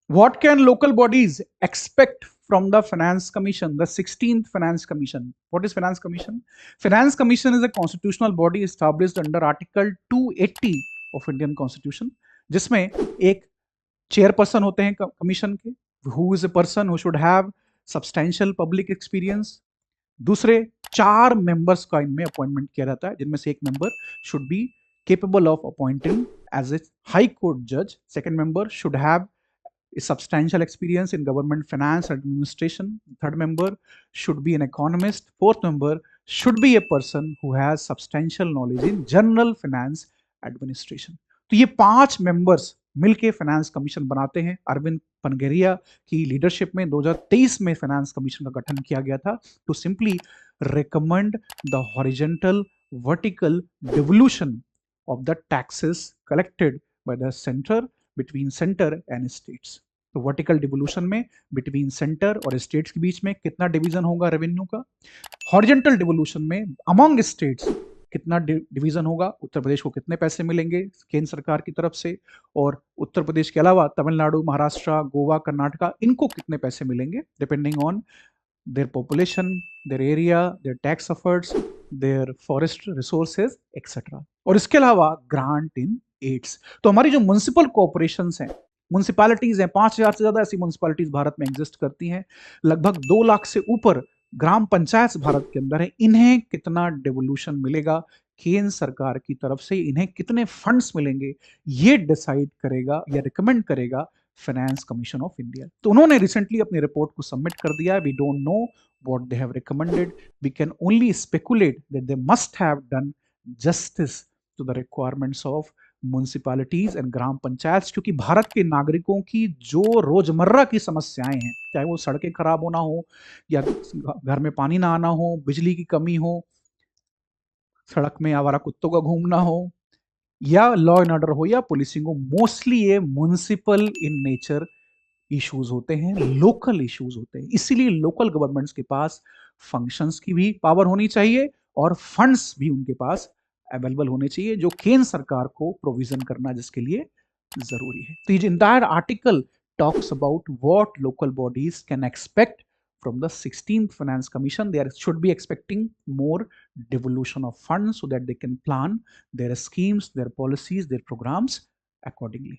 What can local bodies expect from the Finance Commission, the 16th Finance Commission? What is Finance Commission? Finance Commission is a constitutional body established under Article 280 of Indian Constitution, जिसमें एक chairperson होते हैं commission के, who is a person who should have substantial public experience. दूसरे 4 members का इनमें appointment किया जाता है, जिनमें से एक member should be capable of appointing as a high court judge. Second member should have a substantial experience in government finance and administration. Third member should be an economist. Fourth member should be a person who has substantial knowledge in general finance administration. तो ये 5 members मिलके finance commission बनाते हैं। अरविंद पनगेरिया की leadership में 2023 में finance commission का गठन किया गया था to simply recommend the horizontal vertical devolution of the taxes collected by the center between center and states. तो वर्टिकल डिवोल्यूशन में बिटवीन सेंटर और स्टेट्स के बीच में कितना डिवीजन होगा रेवेन्यू का, हॉरिजेंटल डिवोल्यूशन में अमंग स्टेट्स कितना डिवीजन होगा, उत्तर प्रदेश को कितने पैसे मिलेंगे केंद्र सरकार की तरफ से, और उत्तर प्रदेश के अलावा तमिलनाडु, महाराष्ट्र, गोवा, कर्नाटका, इनको कितने पैसे मिलेंगे depending on their population, their area, their tax efforts, their forest resources, etc. और इसके अलावा ग्रांट इन एड्स। तो हमारी जो म्युनिसिपल कॉर्पोरेशंस हैं, म्युनिसिपैलिटीज हैं, 5,000 से ज्यादा ऐसी म्युनिसिपैलिटीज भारत में एग्जिस्ट करती हैं, लगभग 2 लाख से ऊपर ग्राम पंचायत भारत के अंदर है। इन्हें कितना डिवोल्यूशन मिलेगा केंद्र सरकार की तरफ से, इन्हें कितने फंड्स मिलेंगे, ये डिसाइड करेगा या रिकमेंड करेगा फाइनेंस कमीशन ऑफ इंडिया। तो उन्होंने रिसेंटली अपनी रिपोर्ट को सबमिट कर दिया। We don't know what they have recommended, we can only speculate that they must have done justice to the requirements of municipalities and gram panchayat, क्योंकि भारत के नागरिकों की जो रोजमर्रा की समस्याएं हैं, चाहे वो सड़कें खराब होना हो या घर में पानी ना आना हो, बिजली की कमी हो, सड़क में आवारा कुत्तों का घूमना हो, या लॉ एंड ऑर्डर हो, या पुलिसिंग हो, मोस्टली ये म्युनिसिपल इन नेचर इश्यूज होते हैं, लोकल इश्यूज होते हैं। इसीलिए लोकल गवर्नमेंट्स के पास फंक्शंस की भी पावर होनी चाहिए और फंड्स भी उनके पास अवेलेबल होने चाहिए, जो केंद्र सरकार को प्रोविजन करना जिसके लिए जरूरी है। तो ये entire article talks about what local bodies can expect from the 16th Finance Commission. They should be expecting more devolution of funds so that they can plan their schemes, their policies, their programs accordingly.